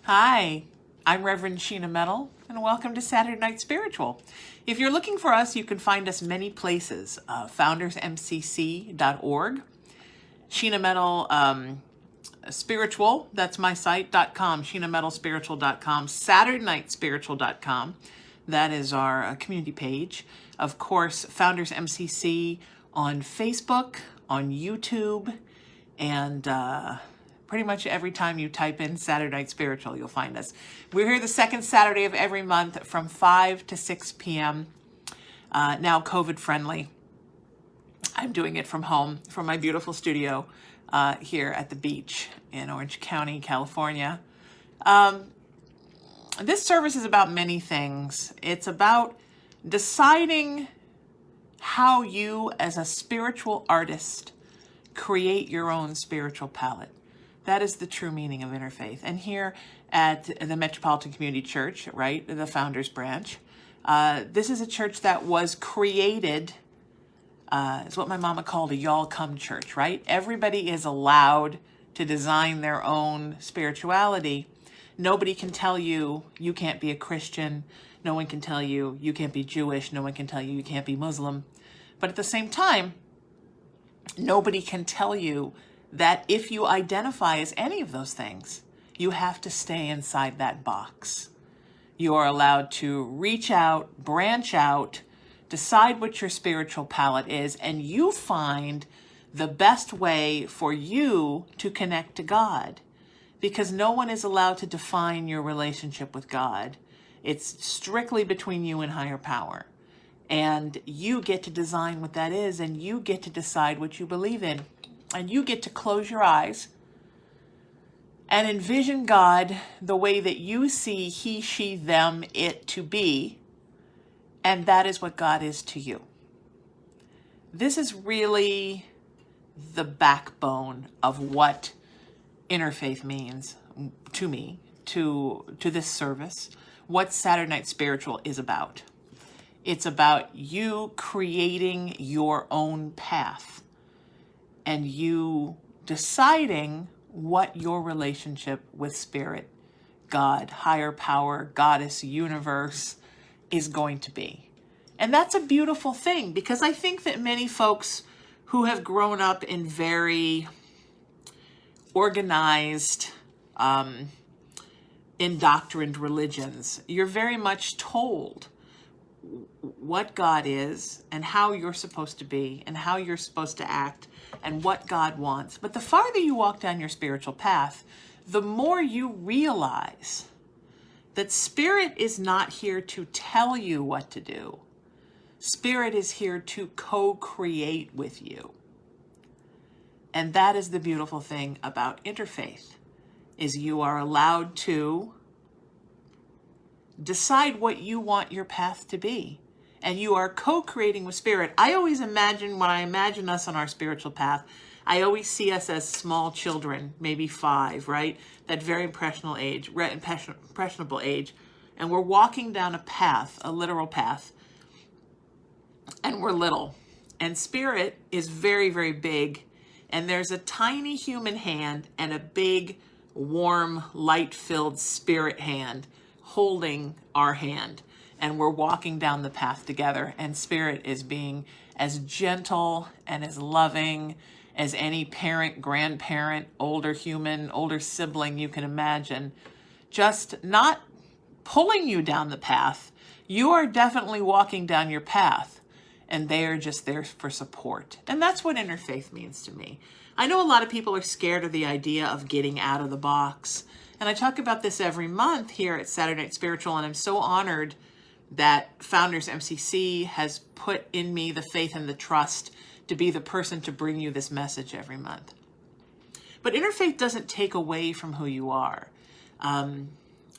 Hi, I'm Reverend Sheena Metal, and welcome to Saturday Night Spiritual. If you're looking for us, you can find us many places. foundersmcc.org, Sheena Metal Spiritual, that's my site.com, sheenametalspiritual.com, SaturdayNightSpiritual.com, that is our community page. Of course, Founders MCC on Facebook, on YouTube, and pretty much every time you type in Saturday Night Spiritual, you'll find us. We're here the second Saturday of every month from 5 to 6 p.m. Now COVID friendly. I'm doing it from home, from my beautiful studio here at the beach in Orange County, California. This service is about many things. It's about deciding how you, as a spiritual artist, create your own spiritual palette. That is the true meaning of interfaith. And here at the Metropolitan Community Church, right, the Founders Branch, this is a church that was created, it's what my mama called a y'all come church, right? Everybody is allowed to design their own spirituality. Nobody can tell you you can't be a Christian. No one can tell you you can't be Jewish. No one can tell you you can't be Muslim. But at the same time, nobody can tell you that if you identify as any of those things, you have to stay inside that box. You are allowed to reach out, branch out, decide what your spiritual palette is, and you find the best way for you to connect to God. Because no one is allowed to define your relationship with God. It's strictly between you and higher power. And you get to design what that is, and you get to decide what you believe in. And you get to close your eyes and envision God the way that you see he, she, them, it to be. And that is what God is to you. This is really the backbone of what interfaith means to me, to this service, what Saturday Night Spiritual is about. It's about you creating your own path and you deciding what your relationship with Spirit, God, higher power, goddess, universe is going to be. And that's a beautiful thing, because I think that many folks who have grown up in very organized, indoctrined religions, you're very much told what God is and how you're supposed to be and how you're supposed to act and what God wants. But the farther you walk down your spiritual path, the more you realize that Spirit is not here to tell you what to do. Spirit is here to co-create with you. And that is the beautiful thing about interfaith, is you are allowed to decide what you want your path to be. And you are co-creating with Spirit. I always imagine, when I imagine us on our spiritual path, I always see us as small children, maybe 5, right? That very impressionable age. And we're walking down a path, a literal path, and we're little. And Spirit is very, very big. And there's a tiny human hand and a big, warm, light-filled Spirit hand holding our hand. And we're walking down the path together, and Spirit is being as gentle and as loving as any parent, grandparent, older human, older sibling you can imagine. Just not pulling you down the path. You are definitely walking down your path, and they are just there for support. And that's what interfaith means to me. I know a lot of people are scared of the idea of getting out of the box. And I talk about this every month here at Saturday Night Spiritual, and I'm so honored that Founders MCC has put in me the faith and the trust to be the person to bring you this message every month. But interfaith doesn't take away from who you are. I've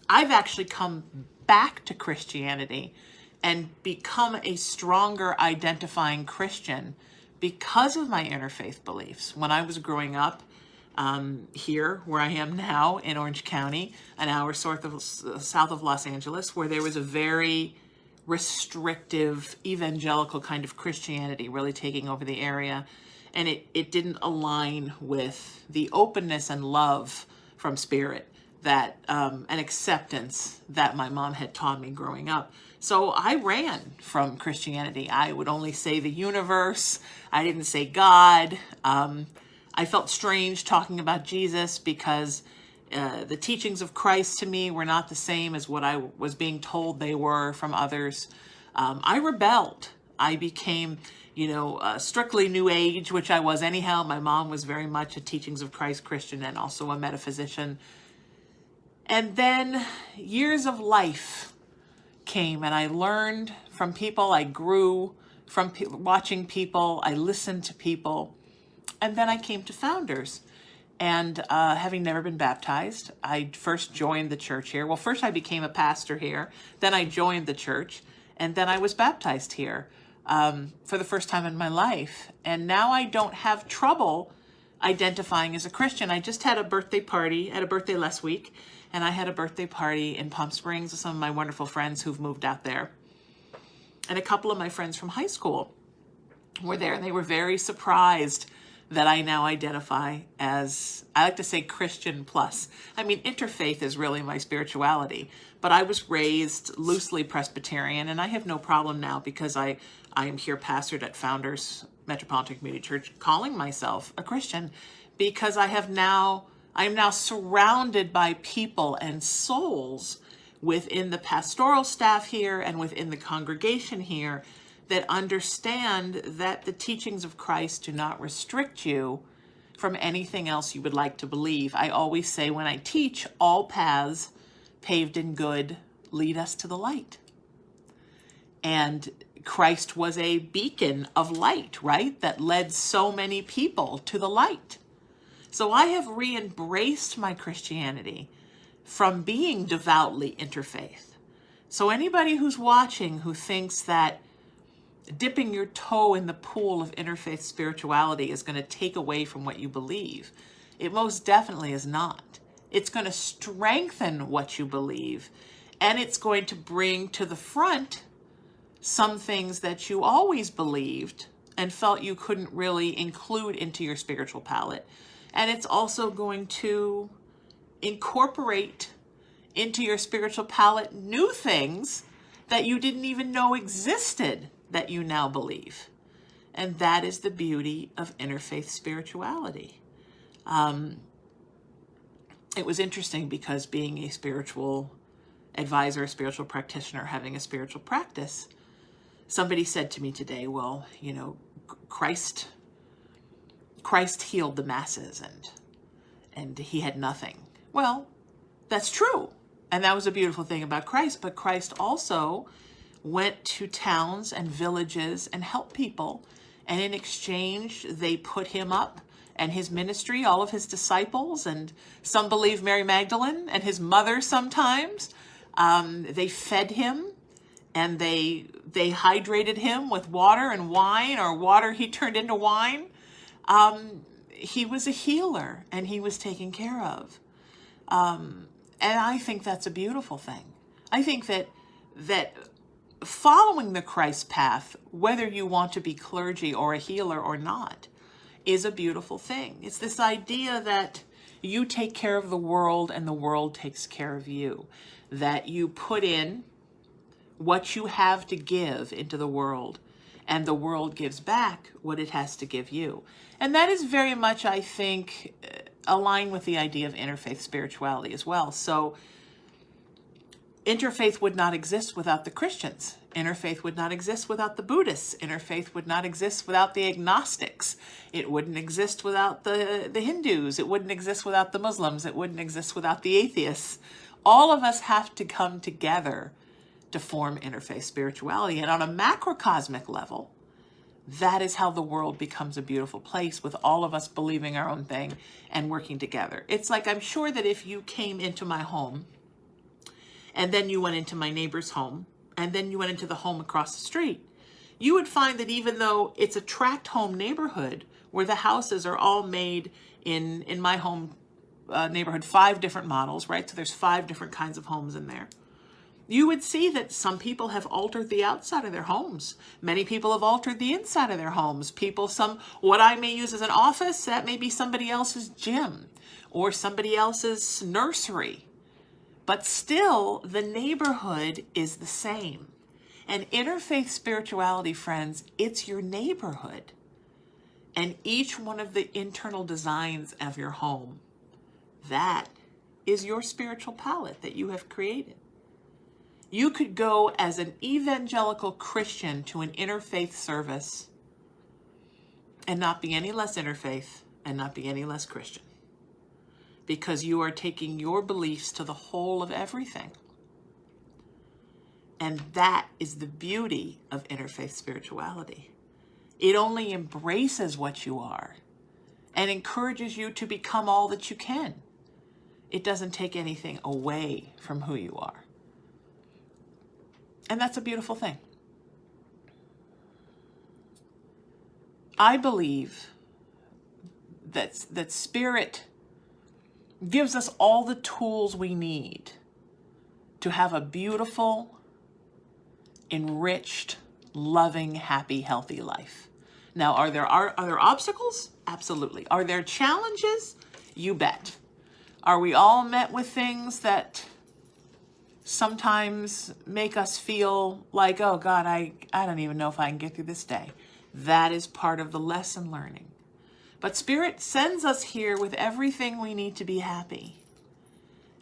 actually come back to Christianity and become a stronger identifying Christian because of my interfaith beliefs. When I was growing up here, where I am now in Orange County, an hour south of Los Angeles, where there was a very restrictive evangelical kind of Christianity really taking over the area. And it didn't align with the openness and love from Spirit that an acceptance that my mom had taught me growing up. So I ran from Christianity. I would only say the universe. I didn't say God. I felt strange talking about Jesus because the teachings of Christ to me were not the same as what I was being told they were from others. I rebelled. I became, strictly New Age, which I was anyhow. My mom was very much a Teachings of Christ Christian and also a metaphysician. And then years of life came, and I learned from people. I grew from watching people. I listened to people. And then I came to Founders. And having never been baptized, I first joined the church here. Well, first I became a pastor here. Then I joined the church. And then I was baptized here for the first time in my life. And now I don't have trouble identifying as a Christian. I just had a birthday party. I had a birthday last week. And I had a birthday party in Palm Springs with some of my wonderful friends who've moved out there. And a couple of my friends from high school were there. And they were very surprised that I now identify as, I like to say, Christian plus. I mean, interfaith is really my spirituality. But I was raised loosely Presbyterian, and I have no problem now because I am here pastored at Founders Metropolitan Community Church calling myself a Christian, because I am now surrounded by people and souls within the pastoral staff here and within the congregation here that understand that the teachings of Christ do not restrict you from anything else you would like to believe. I always say when I teach, all paths paved in good lead us to the light. And Christ was a beacon of light, right? That led so many people to the light. So I have re-embraced my Christianity from being devoutly interfaith. So anybody who's watching who thinks that dipping your toe in the pool of interfaith spirituality is going to take away from what you believe, it most definitely is not. It's going to strengthen what you believe, and it's going to bring to the front some things that you always believed and felt you couldn't really include into your spiritual palette. And it's also going to incorporate into your spiritual palette new things that you didn't even know existed that you now believe. And that is the beauty of interfaith spirituality. It was interesting because being a spiritual advisor, a spiritual practitioner, having a spiritual practice, somebody said to me today, well, Christ healed the masses and he had nothing. Well, that's true. And that was a beautiful thing about Christ. But Christ also went to towns and villages and helped people. And in exchange, they put him up and his ministry, all of his disciples, and some believe Mary Magdalene and his mother sometimes. They fed him and they hydrated him with water and wine, or water he turned into wine. He was a healer and he was taken care of. And I think that's a beautiful thing. I think that following the Christ path, whether you want to be clergy or a healer or not, is a beautiful thing. It's this idea that you take care of the world and the world takes care of you. That you put in what you have to give into the world, and the world gives back what it has to give you. And that is very much, I think, aligned with the idea of interfaith spirituality as well. So interfaith would not exist without the Christians. Interfaith would not exist without the Buddhists. Interfaith would not exist without the agnostics. It wouldn't exist without the Hindus. It wouldn't exist without the Muslims. It wouldn't exist without the atheists. All of us have to come together to form interfaith spirituality. And on a macrocosmic level, that is how the world becomes a beautiful place, with all of us believing our own thing and working together. It's like, I'm sure that if you came into my home and then you went into my neighbor's home and then you went into the home across the street, you would find that even though it's a tract home neighborhood where the houses are all made in my home neighborhood, 5 different models, right? So there's 5 different kinds of homes in there. You would see that some people have altered the outside of their homes. Many people have altered the inside of their homes. What I may use as an office, that may be somebody else's gym or somebody else's nursery. But still, the neighborhood is the same. And interfaith spirituality, friends, it's your neighborhood. And each one of the internal designs of your home, that is your spiritual palette that you have created. You could go as an evangelical Christian to an interfaith service and not be any less interfaith and not be any less Christian, because you are taking your beliefs to the whole of everything. And that is the beauty of interfaith spirituality. It only embraces what you are and encourages you to become all that you can. It doesn't take anything away from who you are. And that's a beautiful thing. I believe that Spirit gives us all the tools we need to have a beautiful, enriched, loving, happy, healthy life. Now, are there obstacles? Absolutely. Are there challenges? You bet. Are we all met with things that sometimes make us feel like, oh God, I don't even know if I can get through this day? That is part of the lesson learning. But Spirit sends us here with everything we need to be happy.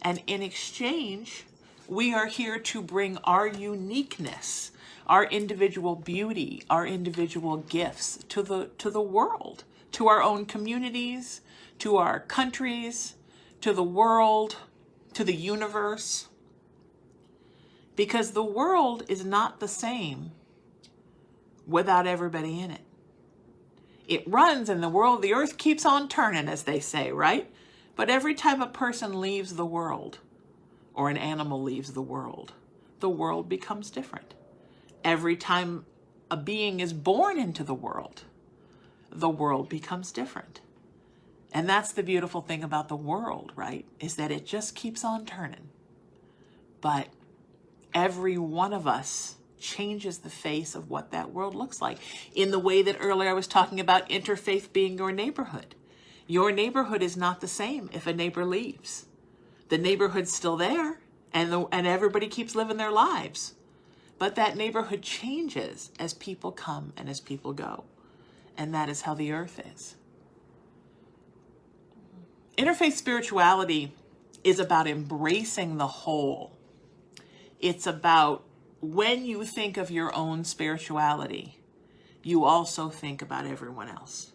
And in exchange, we are here to bring our uniqueness, our individual beauty, our individual gifts to the world, to our own communities, to our countries, to the world, to the universe. Because the world is not the same without everybody in it. It runs and the earth keeps on turning, as they say, right? But every time a person leaves the world, or an animal leaves the world becomes different. Every time a being is born into the world becomes different. And that's the beautiful thing about the world, right? Is that it just keeps on turning. But every one of us changes the face of what that world looks like, in the way that earlier I was talking about interfaith being your neighborhood. Your neighborhood is not the same if a neighbor leaves. The neighborhood's still there, and everybody keeps living their lives. But that neighborhood changes as people come and as people go. And that is how the earth is. Interfaith spirituality is about embracing the whole. It's about, when you think of your own spirituality, you also think about everyone else.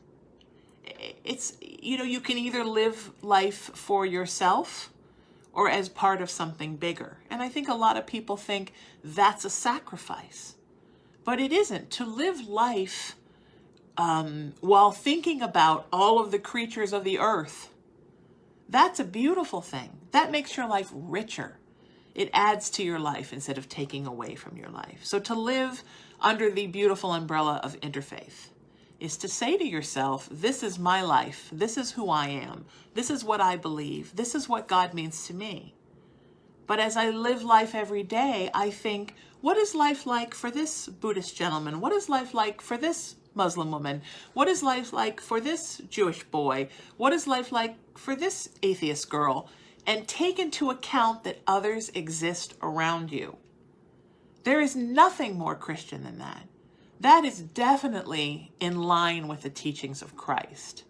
It's, you can either live life for yourself or as part of something bigger. And I think a lot of people think that's a sacrifice. But it isn't. To live life while thinking about all of the creatures of the earth, that's a beautiful thing. That makes your life richer. It adds to your life instead of taking away from your life. So to live under the beautiful umbrella of interfaith is to say to yourself, this is my life. This is who I am. This is what I believe. This is what God means to me. But as I live life every day, I think, what is life like for this Buddhist gentleman? What is life like for this Muslim woman? What is life like for this Jewish boy? What is life like for this atheist girl? And take into account that others exist around you. There is nothing more Christian than that. That is definitely in line with the teachings of Christ.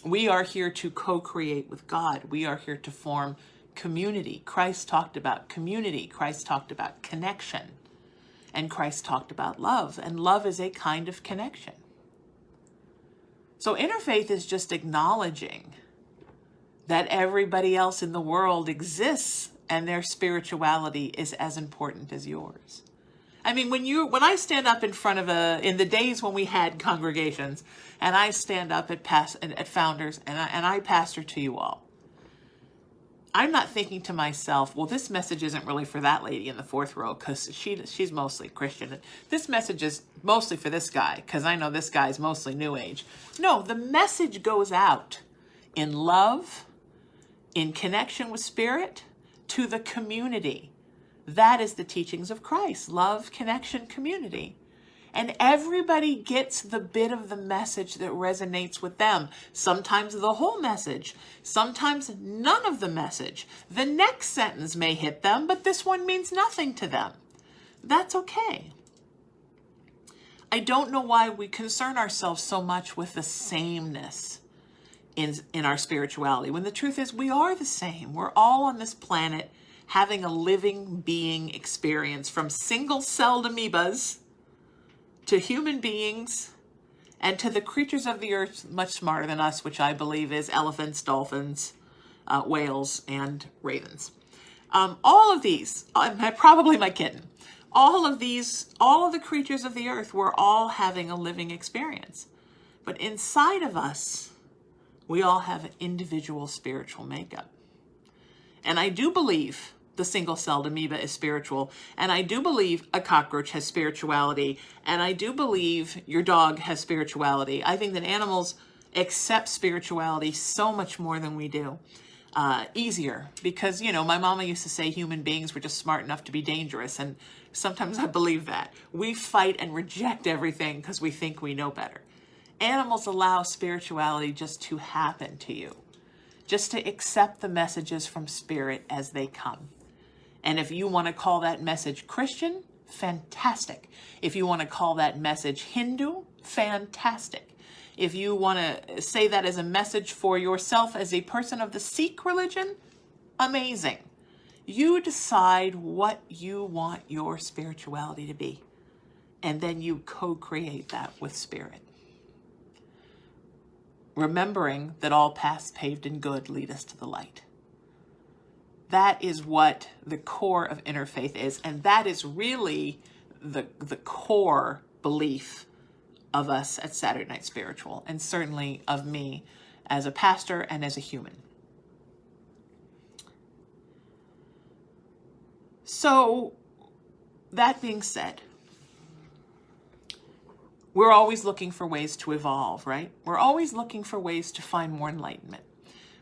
We are here to co-create with God. We are here to form community. Christ talked about community. Christ talked about connection. And Christ talked about love. And love is a kind of connection. So interfaith is just acknowledging that everybody else in the world exists and their spirituality is as important as yours. I mean, when I stand up in front of in the days when we had congregations, and I stand up at Founders and I pastor to you all, I'm not thinking to myself, well, this message isn't really for that lady in the fourth row because she's mostly Christian. This message is mostly for this guy because I know this guy's mostly New Age. No, the message goes out in love, in connection with Spirit, to the community. That is the teachings of Christ. Love, connection, community. And everybody gets the bit of the message that resonates with them. Sometimes the whole message, sometimes none of the message. The next sentence may hit them, but this one means nothing to them. That's okay. I don't know why we concern ourselves so much with the sameness in our spirituality, when the truth is we are the same. We're all on this planet having a living being experience, from single-celled amoebas to human beings, and to the creatures of the earth much smarter than us, which I believe is elephants, dolphins, whales, and ravens. All of these, probably my kitten, all of the creatures of the earth, we're all having a living experience. But inside of us, we all have an individual spiritual makeup. And I do believe the single-celled amoeba is spiritual. And I do believe a cockroach has spirituality. And I do believe your dog has spirituality. I think that animals accept spirituality so much more than we do. Easier. Because, my mama used to say human beings were just smart enough to be dangerous. And sometimes I believe that. We fight and reject everything because we think we know better. Animals allow spirituality just to happen to you. Just to accept the messages from Spirit as they come. And if you want to call that message Christian, fantastic. If you want to call that message Hindu, fantastic. If you want to say that as a message for yourself as a person of the Sikh religion, amazing. You decide what you want your spirituality to be. And then you co-create that with Spirit. Remembering that all paths paved in good lead us to the light. That is what the core of interfaith is, and that is really the core belief of us at Saturday Night Spiritual, and certainly of me as a pastor and as a human. So, that being said, we're always looking for ways to evolve, right? We're always looking for ways to find more enlightenment.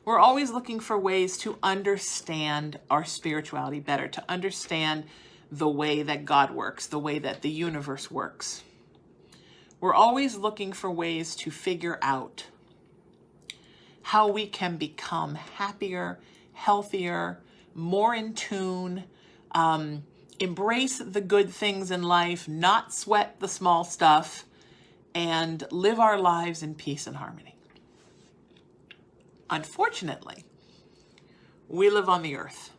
We're always looking for ways to understand our spirituality better, to understand the way that God works, the way that the universe works. We're always looking for ways to figure out how we can become happier, healthier, more in tune, embrace the good things in life, not sweat the small stuff, and live our lives in peace and harmony. Unfortunately, we live on the earth.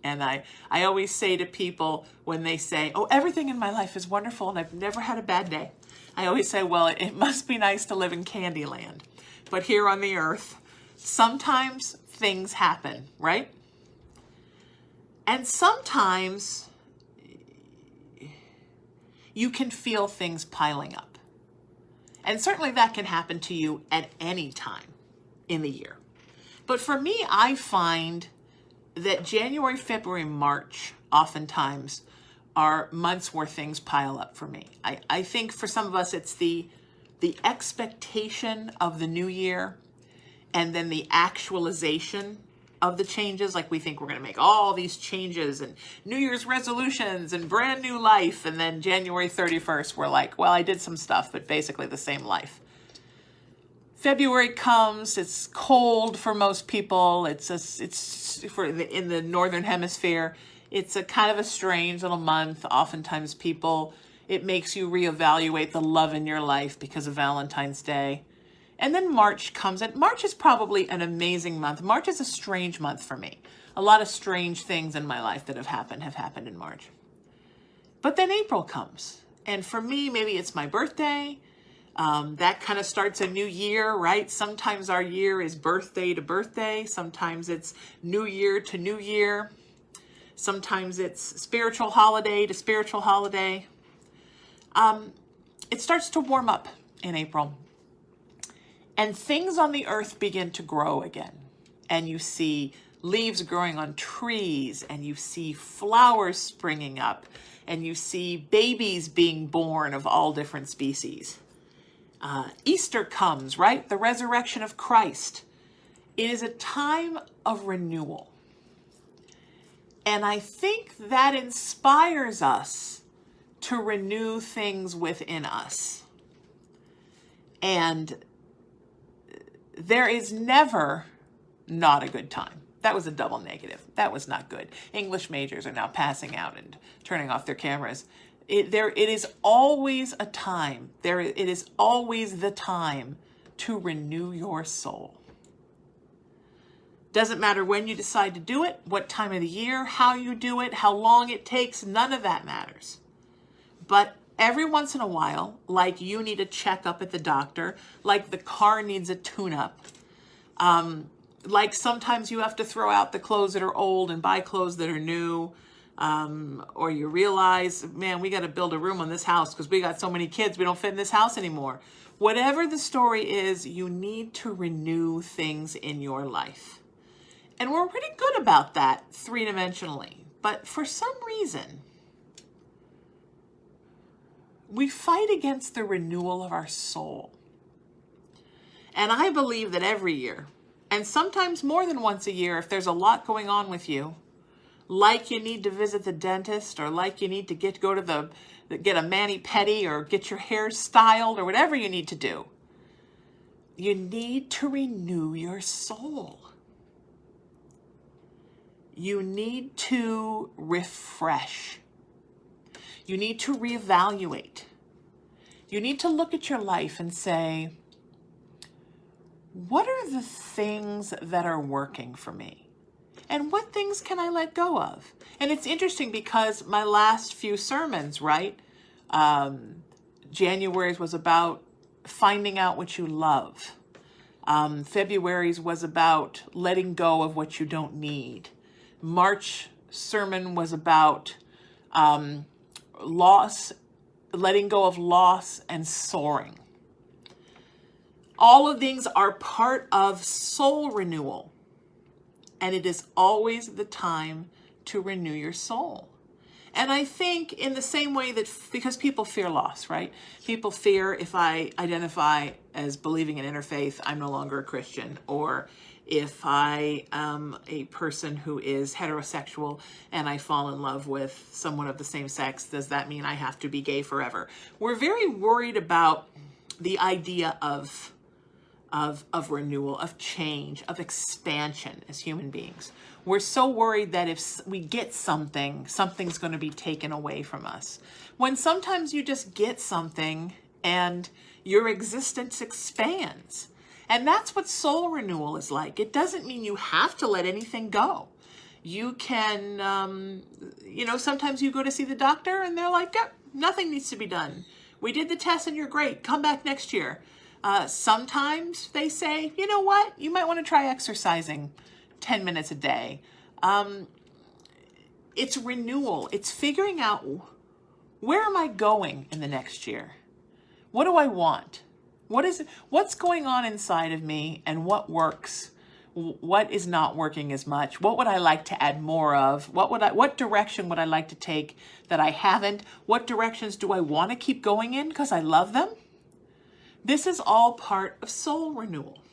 And I always say to people when they say, oh, everything in my life is wonderful and I've never had a bad day. I always say, well, it must be nice to live in Candyland. But here on the earth, sometimes things happen, right? And sometimes you can feel things piling up. And certainly that can happen to you at any time in the year. But for me, I find that January, February, March oftentimes are months where things pile up for me. I think for some of us, it's the expectation of the new year and then the actualization of the changes. Like we think we're going to make all these changes and New Year's resolutions and brand new life. And then January 31st, we're like, well, I did some stuff, but basically the same life. February comes, it's cold for most people. It's in the Northern Hemisphere. It's a kind of a strange little month. Oftentimes it makes you reevaluate the love in your life because of Valentine's Day. And then March comes, and March is probably an amazing month. March is a strange month for me. A lot of strange things in my life that have happened in March. But then April comes, and for me, maybe it's my birthday. That kind of starts a new year, right? Sometimes our year is birthday to birthday. Sometimes it's new year to new year. Sometimes it's spiritual holiday to spiritual holiday. It starts to warm up in April. And things on the earth begin to grow again. And you see leaves growing on trees, and you see flowers springing up, and you see babies being born of all different species. Easter comes, right? The resurrection of Christ. It is a time of renewal. And I think that inspires us to renew things within us. And there is never not a good time. That was a double negative. That was not good. English majors are now passing out and turning off their cameras. It is always a time. It is always the time to renew your soul. Doesn't matter when you decide to do it, what time of the year, how you do it, how long it takes, none of that matters. But every once in a while, like you need a checkup at the doctor, like the car needs a tune-up, like sometimes you have to throw out the clothes that are old and buy clothes that are new, or you realize, man, we got to build a room on this house because we got so many kids, we don't fit in this house anymore. Whatever the story is, you need to renew things in your life. And we're pretty good about that three-dimensionally. But for some reason, we fight against the renewal of our soul. And I believe that every year, and sometimes more than once a year, if there's a lot going on with you, like you need to visit the dentist, or like you need to get a mani-pedi, or get your hair styled, or whatever you need to do, you need to renew your soul. You need to refresh. You need to reevaluate. You need to look at your life and say, what are the things that are working for me? And what things can I let go of? And it's interesting because my last few sermons, right? January's was about finding out what you love. February's was about letting go of what you don't need. March sermon was about loss, letting go of loss and soaring. All of these are part of soul renewal. And it is always the time to renew your soul. And I think in the same way that, because people fear loss, right? People fear if I identify as believing in interfaith, I'm no longer a Christian. Or if I am a person who is heterosexual and I fall in love with someone of the same sex, does that mean I have to be gay forever? We're very worried about the idea of renewal, of change, of expansion as human beings. We're so worried that if we get something, something's going to be taken away from us. When sometimes you just get something and your existence expands. And that's what soul renewal is like. It doesn't mean you have to let anything go. You can, sometimes you go to see the doctor and they're like, yep, nothing needs to be done. We did the test and you're great. Come back next year. Sometimes they say, you know what? You might want to try exercising 10 minutes a day. It's renewal. It's figuring out, where am I going in the next year? What do I want? What's going on inside of me, and what works? What is not working as much? What would I like to add more of? What direction would I like to take that I haven't? What directions do I want to keep going in because I love them? This is all part of soul renewal.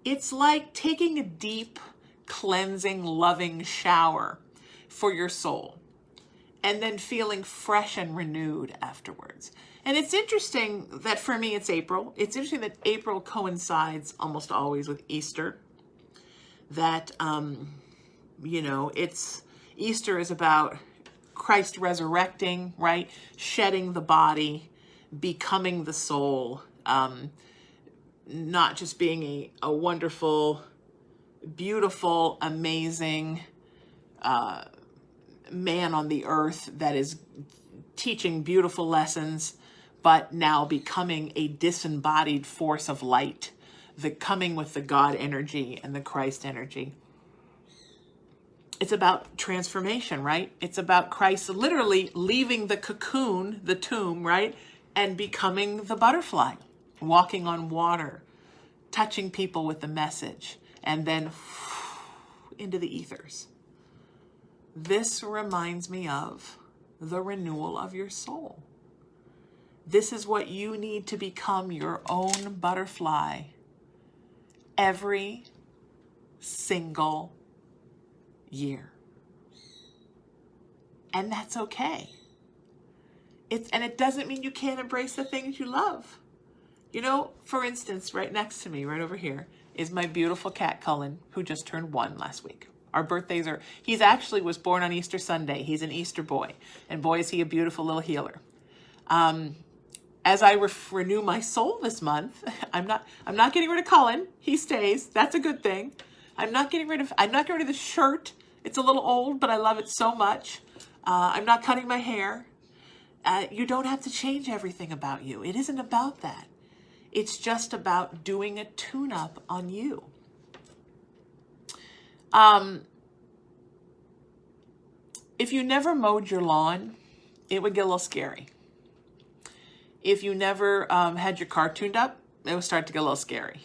It's like taking a deep, cleansing, loving shower for your soul and then feeling fresh and renewed afterwards. And it's interesting that for me, it's April. It's interesting that April coincides almost always with Easter. That, Easter is about Christ resurrecting, right? Shedding the body, becoming the soul, not just being a wonderful, beautiful, amazing man on the earth that is teaching beautiful lessons, but now becoming a disembodied force of light, coming with the God energy and the Christ energy. It's about transformation, right? It's about Christ literally leaving the cocoon, the tomb, right? And becoming the butterfly, walking on water, touching people with the message, and then into the ethers. This reminds me of the renewal of your soul. This is what you need to become your own butterfly every single year. And that's okay. And it doesn't mean you can't embrace the things you love. You know, for instance, right next to me, right over here, is my beautiful cat Cullen, who just turned 1 last week. Our birthdays are, he's actually was born on Easter Sunday. He's an Easter boy. And boy, is he a beautiful little healer. As I renew my soul this month, I'm not getting rid of Cullen. He stays. That's a good thing. I'm not getting rid of the shirt. It's a little old, but I love it so much. I'm not cutting my hair. You don't have to change everything about you. It isn't about that. It's just about doing a tune-up on you. If you never mowed your lawn, it would get a little scary. If you never had your car tuned up, it would start to get a little scary.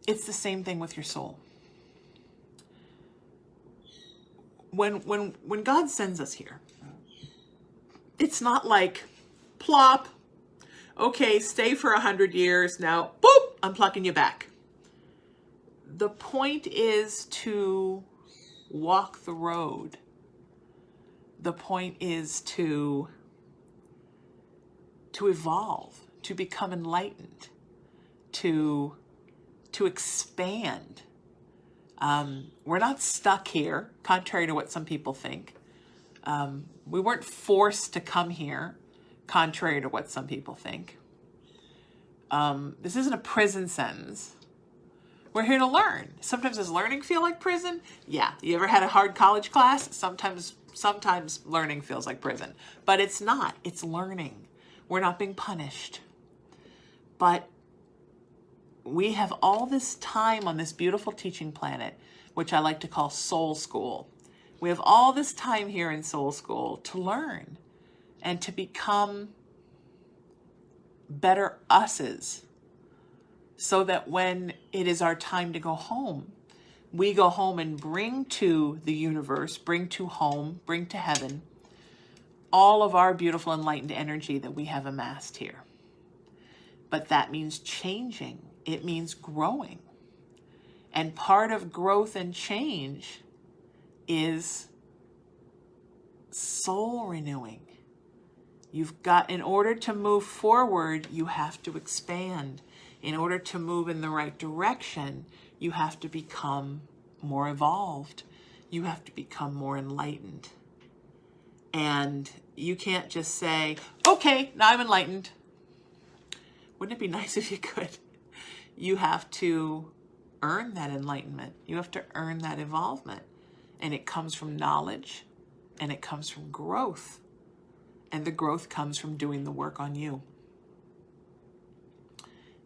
It's the same thing with your soul. When God sends us here, it's not like, plop, okay, stay for 100 years, now, boop, I'm plucking you back. The point is to walk the road. The point is to evolve, to become enlightened, to expand. We're not stuck here, contrary to what some people think. We weren't forced to come here, contrary to what some people think. This isn't a prison sentence. We're here to learn. Sometimes does learning feel like prison? Yeah. You ever had a hard college class? Sometimes learning feels like prison. But it's not. It's learning. We're not being punished. But we have all this time on this beautiful teaching planet, which I like to call Soul School. We have all this time here in Soul School to learn and to become better us's, so that when it is our time to go home, we go home and bring to the universe, bring to home, bring to heaven, all of our beautiful enlightened energy that we have amassed here. But that means changing. It means growing. And part of growth and change is soul renewing. In order to move forward, you have to expand. In order to move in the right direction, you have to become more evolved. You have to become more enlightened. And you can't just say, okay, now I'm enlightened. Wouldn't it be nice if you could? You have to earn that enlightenment. You have to earn that evolvement. And it comes from knowledge, and it comes from growth. And the growth comes from doing the work on you.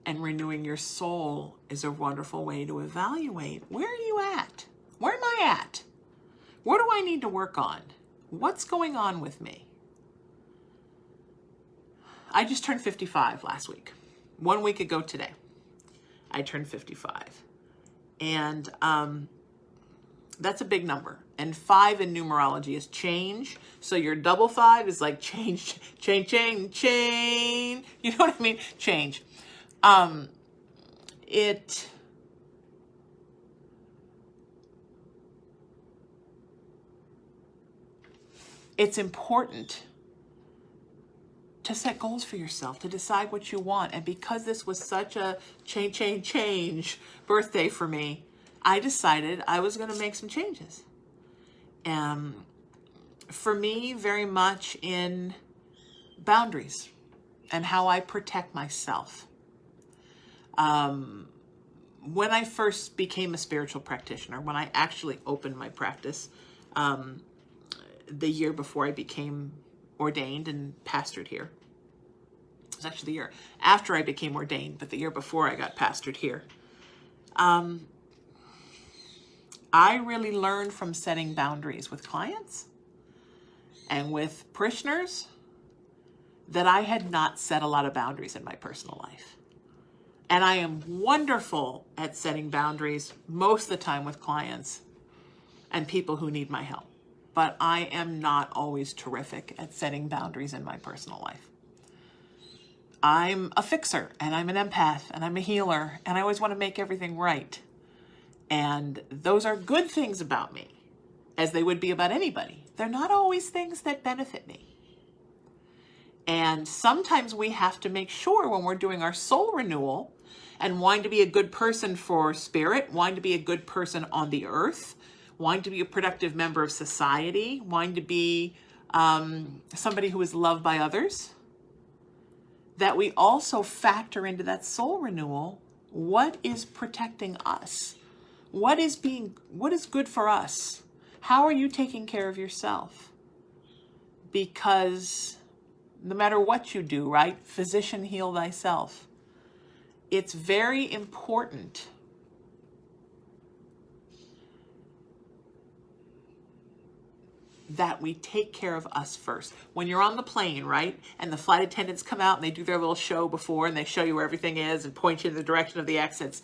And renewing your soul is a wonderful way to evaluate, where are you at? Where am I at? What do I need to work on? What's going on with me? I just turned 55 last week. 1 week ago today, I turned 55. And that's a big number. And 5 in numerology is change. So your double 5 is like change, change, change, change. You know what I mean? Change. It's important to set goals for yourself, to decide what you want. And because this was such a change birthday for me, I decided I was going to make some changes. For me, very much in boundaries and how I protect myself. When I first became a spiritual practitioner, when I actually opened my practice, the year before I became ordained and pastored here. It was actually the year after I became ordained, but the year before I got pastored here. I really learned from setting boundaries with clients and with parishioners that I had not set a lot of boundaries in my personal life. And I am wonderful at setting boundaries most of the time with clients and people who need my help. But I am not always terrific at setting boundaries in my personal life. I'm a fixer, and I'm an empath, and I'm a healer, and I always want to make everything right. And those are good things about me, as they would be about anybody. They're not always things that benefit me. And sometimes we have to make sure when we're doing our soul renewal and wanting to be a good person for spirit, wanting to be a good person on the earth, wanting to be a productive member of society, wanting to be somebody who is loved by others, that we also factor into that soul renewal what is protecting us, what is good for us. How are you taking care of yourself? Because no matter what you do, right? Physician, heal thyself. It's very important that we take care of us first. When you're on the plane, right, and the flight attendants come out and they do their little show before and they show you where everything is and point you in the direction of the exits,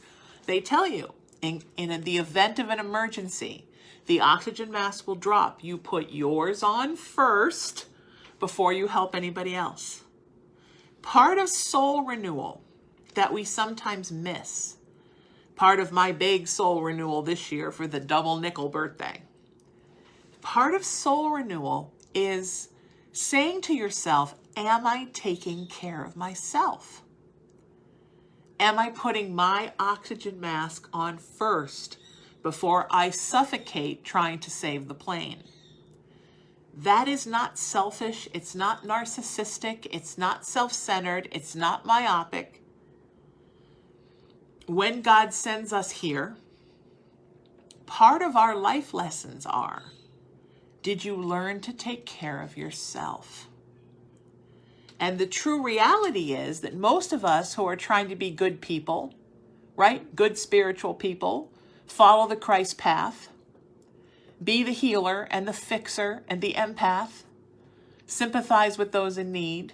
they tell you in the event of an emergency, the oxygen mask will drop. You put yours on first before you help anybody else. Part of soul renewal that we sometimes miss, part of my big soul renewal this year for the double nickel birthday, part of soul renewal is saying to yourself, am I taking care of myself? Am I putting my oxygen mask on first before I suffocate trying to save the plane? That is not selfish. It's not narcissistic. It's not self-centered. It's not myopic. When God sends us here, part of our life lessons are, did you learn to take care of yourself? And the true reality is that most of us who are trying to be good people, right? Good spiritual people, follow the Christ path, be the healer and the fixer and the empath, sympathize with those in need,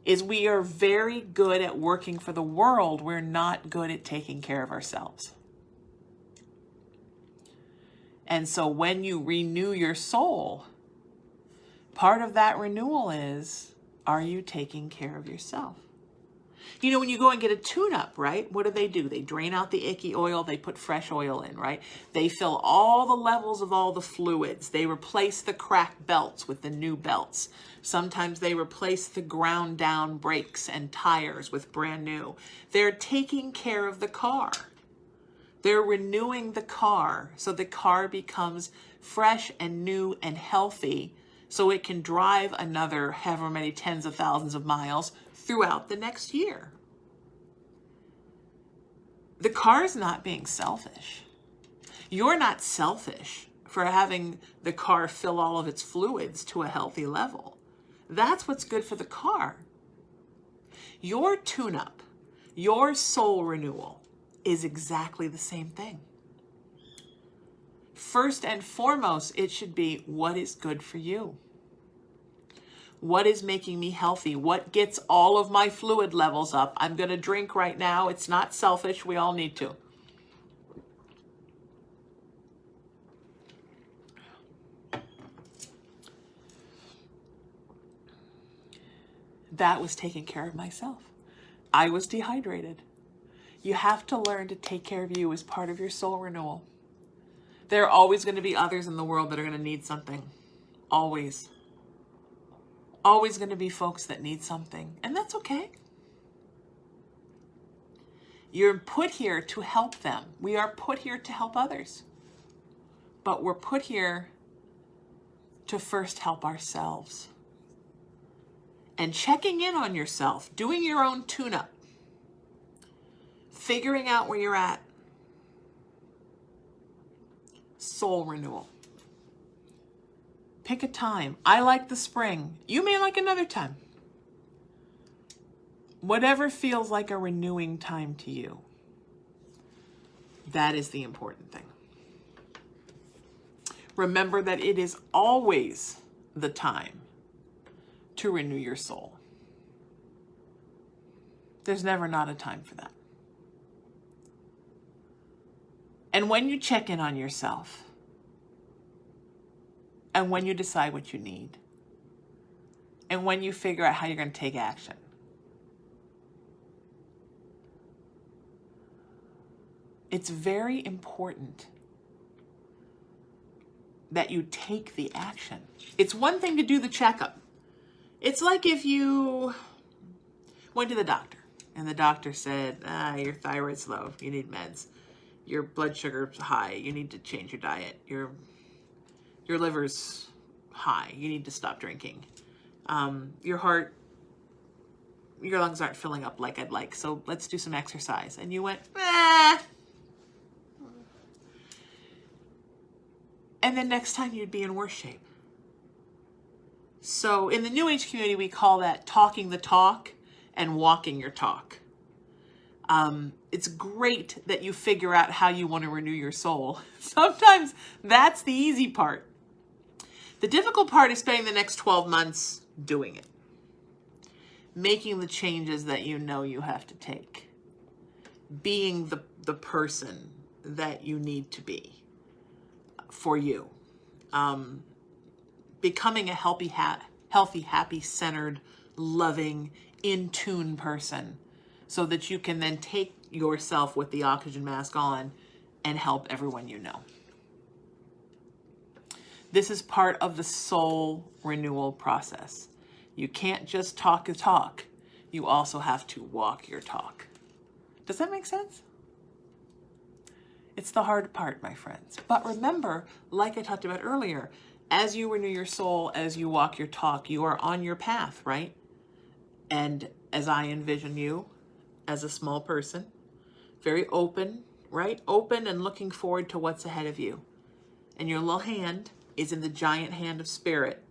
is we are very good at working for the world. We're not good at taking care of ourselves. And so when you renew your soul, part of that renewal is, are you taking care of yourself? You know, when you go and get a tune-up, right? What do? They drain out the icky oil. They put fresh oil in, right? They fill all the levels of all the fluids. They replace the cracked belts with the new belts. Sometimes they replace the ground down brakes and tires with brand new. They're taking care of the car. They're renewing the car so the car becomes fresh and new and healthy so it can drive another however many tens of thousands of miles throughout the next year. The car is not being selfish. You're not selfish for having the car fill all of its fluids to a healthy level. That's what's good for the car. Your tune-up, your soul renewal, is exactly the same thing. First and foremost, it should be what is good for you. What is making me healthy? What gets all of my fluid levels up? I'm going to drink right now. It's not selfish. We all need to. That was taking care of myself. I was dehydrated. You have to learn to take care of you as part of your soul renewal. There are always going to be others in the world that are going to need something. Always. Always going to be folks that need something. And that's okay. You're put here to help them. We are put here to help others. But we're put here to first help ourselves. And checking in on yourself, doing your own tune-up, figuring out where you're at. Soul renewal. Pick a time. I like the spring. You may like another time. Whatever feels like a renewing time to you. That is the important thing. Remember that it is always the time to renew your soul. There's never not a time for that. And when you check in on yourself, and when you decide what you need, and when you figure out how you're going to take action, it's very important that you take the action. It's one thing to do the checkup. It's like if you went to the doctor and the doctor said, your thyroid's low, you need meds. Your blood sugar's high, you need to change your diet. Your liver's high, you need to stop drinking. Your lungs aren't filling up like I'd like, so let's do some exercise. And you went, and then next time you'd be in worse shape. So in the New Age community, we call that talking the talk and walking your talk. It's great that you figure out how you want to renew your soul. Sometimes that's the easy part. The difficult part is spending the next 12 months doing it. Making the changes that you know you have to take. Being the person that you need to be for you. Becoming a healthy, happy, centered, loving, in tune person, so that you can then take yourself with the oxygen mask on and help everyone you know. This is part of the soul renewal process. You can't just talk the talk. You also have to walk your talk. Does that make sense? It's the hard part, my friends. But remember, like I talked about earlier, as you renew your soul, as you walk your talk, you are on your path, right? And as I envision you, as a small person, very open, right? Open and looking forward to what's ahead of you. And your little hand is in the giant hand of Spirit,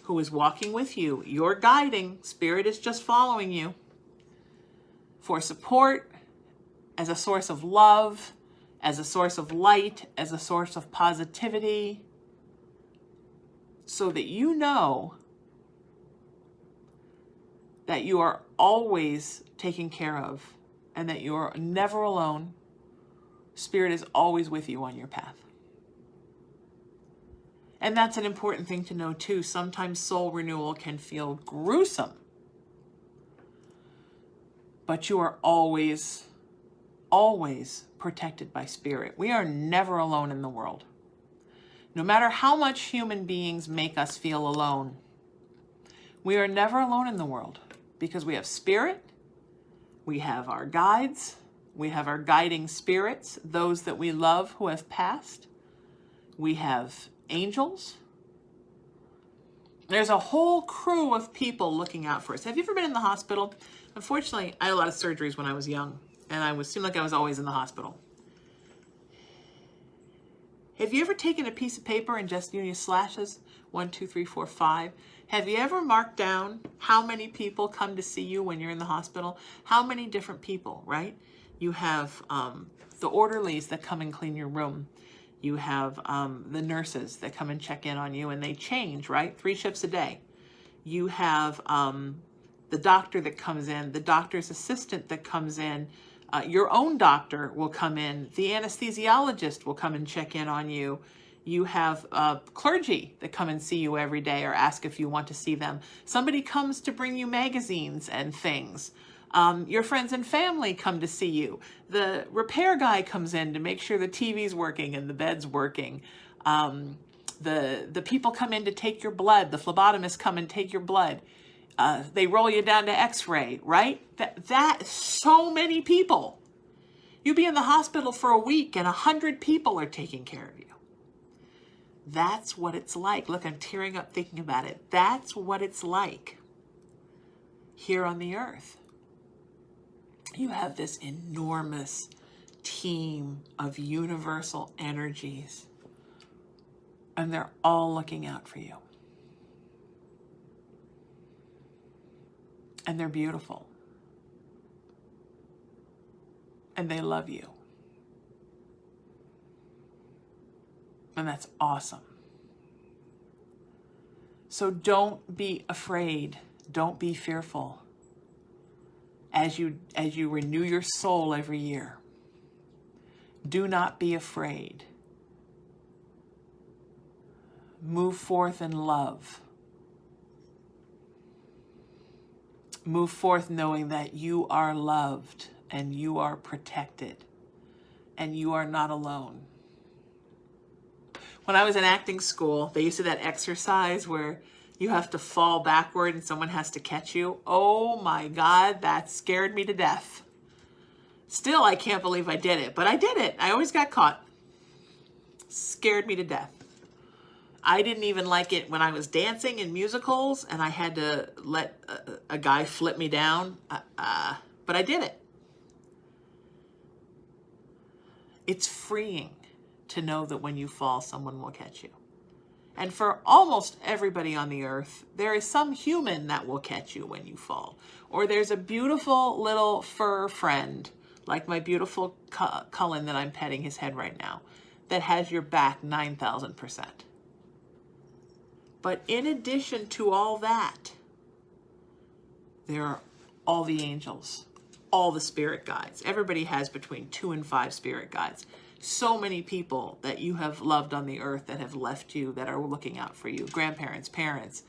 who is walking with you. You're guiding. Spirit is just following you for support, as a source of love, as a source of light, as a source of positivity, so that you know that you are always taken care of and that you are never alone. Spirit is always with you on your path. And that's an important thing to know too. Sometimes soul renewal can feel gruesome, but you are always, always protected by Spirit. We are never alone in the world. No matter how much human beings make us feel alone, we are never alone in the world, because we have Spirit, we have our guides, we have our guiding spirits, those that we love who have passed. We have angels. There's a whole crew of people looking out for us. Have you ever been in the hospital? Unfortunately, I had a lot of surgeries when I was young, and seemed like I was always in the hospital. Have you ever taken a piece of paper and just slashes? 1, 2, 3, 4, 5. Have you ever marked down how many people come to see you when you're in the hospital? How many different people, right? You have the orderlies that come and clean your room. You have the nurses that come and check in on you, and they change, right? 3 shifts a day. You have the doctor that comes in, the doctor's assistant that comes in. Your own doctor will come in. The anesthesiologist will come and check in on you. You have clergy that come and see you every day or ask if you want to see them. Somebody comes to bring you magazines and things. Your friends and family come to see you. The repair guy comes in to make sure the TV's working and the bed's working. The people come in to take your blood. The phlebotomists come and take your blood. They roll you down to X-ray, right? That so many people. You be in the hospital for a week and 100 people are taking care of you. That's what it's like. Look, I'm tearing up thinking about it. That's what it's like here on the earth. You have this enormous team of universal energies, and they're all looking out for you. And they're beautiful. And they love you. And that's awesome. So don't be afraid. Don't be fearful. As you renew your soul every year, do not be afraid. Move forth in love. Move forth knowing that you are loved and you are protected and you are not alone. When I was in acting school, they used to do that exercise where You have to fall backward and someone has to catch you. Oh my God, that scared me to death. Still, I can't believe I did it, but I did it. I always got caught. Scared me to death. I didn't even like it when I was dancing in musicals and I had to let a guy flip me down, but I did it. It's freeing to know that when you fall, someone will catch you. And for almost everybody on the earth, there is some human that will catch you when you fall. Or there's a beautiful little fur friend, like my beautiful Cullen that I'm petting his head right now, that has your back 9,000%. But in addition to all that, there are all the angels, all the spirit guides. Everybody has between 2 and 5 spirit guides. So many people that you have loved on the earth that have left you, that are looking out for you, grandparents, parents.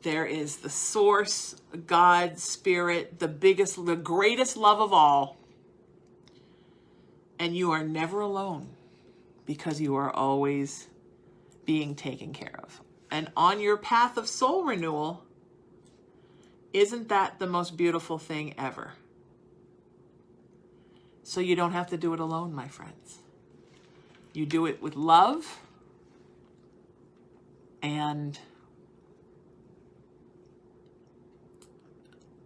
There is the source, God, spirit, the greatest love of all. And you are never alone because you are always being taken care of. And on your path of soul renewal, isn't that the most beautiful thing ever? So you don't have to do it alone, my friends. You do it with love and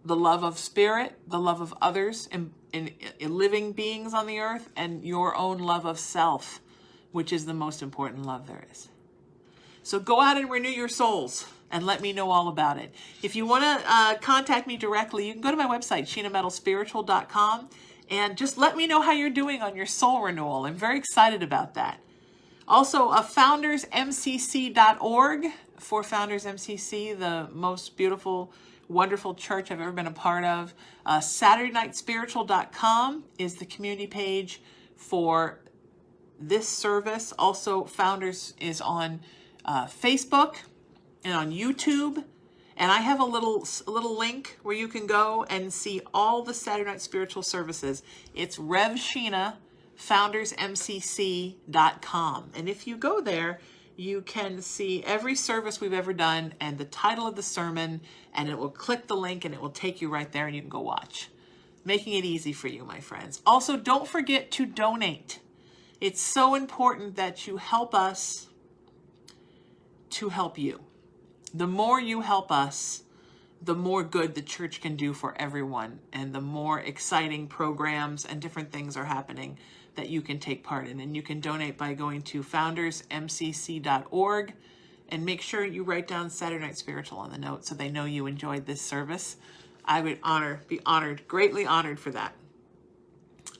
the love of spirit, the love of others in living beings on the earth, and your own love of self, which is the most important love there is. So go out and renew your souls and let me know all about it. If you want to contact me directly, you can go to my website, sheenametalspiritual.com, and just let me know how you're doing on your soul renewal. I'm very excited about that. Also, foundersmcc.org for Founders MCC, the most beautiful, wonderful church I've ever been a part of. SaturdayNightSpiritual.com is the community page for this service. Also, Founders is on Facebook and on YouTube. And I have a little link where you can go and see all the Saturday Night Spiritual services. It's Rev Sheena, foundersmcc.com. And if you go there, you can see every service we've ever done and the title of the sermon, and it will click the link and it will take you right there and you can go watch. Making it easy for you, my friends. Also, don't forget to donate. It's so important that you help us to help you. The more you help us, the more good the church can do for everyone, and the more exciting programs and different things are happening that you can take part in. And you can donate by going to foundersmcc.org, and make sure you write down Saturday Night Spiritual on the note so they know you enjoyed this service. I would be honored, greatly honored for that.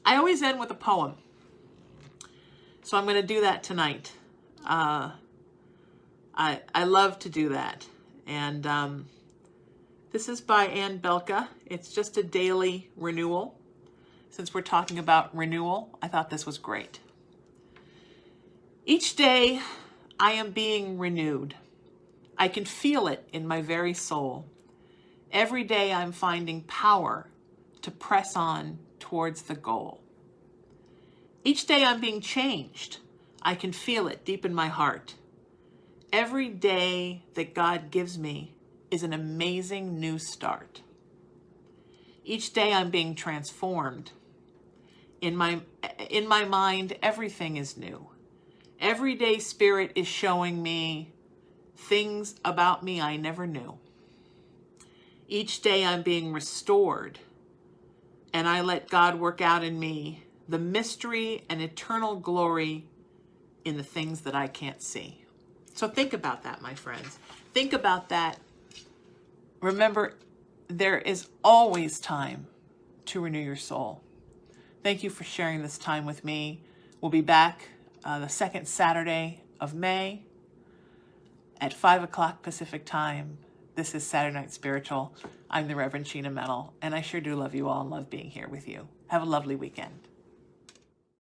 I always end with a poem, so I'm going to do that tonight. I love to do that. And this is by Ann Belka. It's just a daily renewal. Since we're talking about renewal, I thought this was great. Each day I am being renewed. I can feel it in my very soul. Every day I'm finding power to press on towards the goal. Each day I'm being changed. I can feel it deep in my heart. Every day that God gives me is an amazing new start. Each day I'm being transformed. In my mind, everything is new. Every day Spirit is showing me things about me I never knew. Each day I'm being restored, and I let God work out in me the mystery and eternal glory in the things that I can't see. So think about that, my friends. Think about that. Remember, there is always time to renew your soul. Thank you for sharing this time with me. We'll be back the second Saturday of May at 5 o'clock Pacific time. This is Saturday Night Spiritual. I'm the Reverend Sheena Metal, and I sure do love you all and love being here with you. Have a lovely weekend.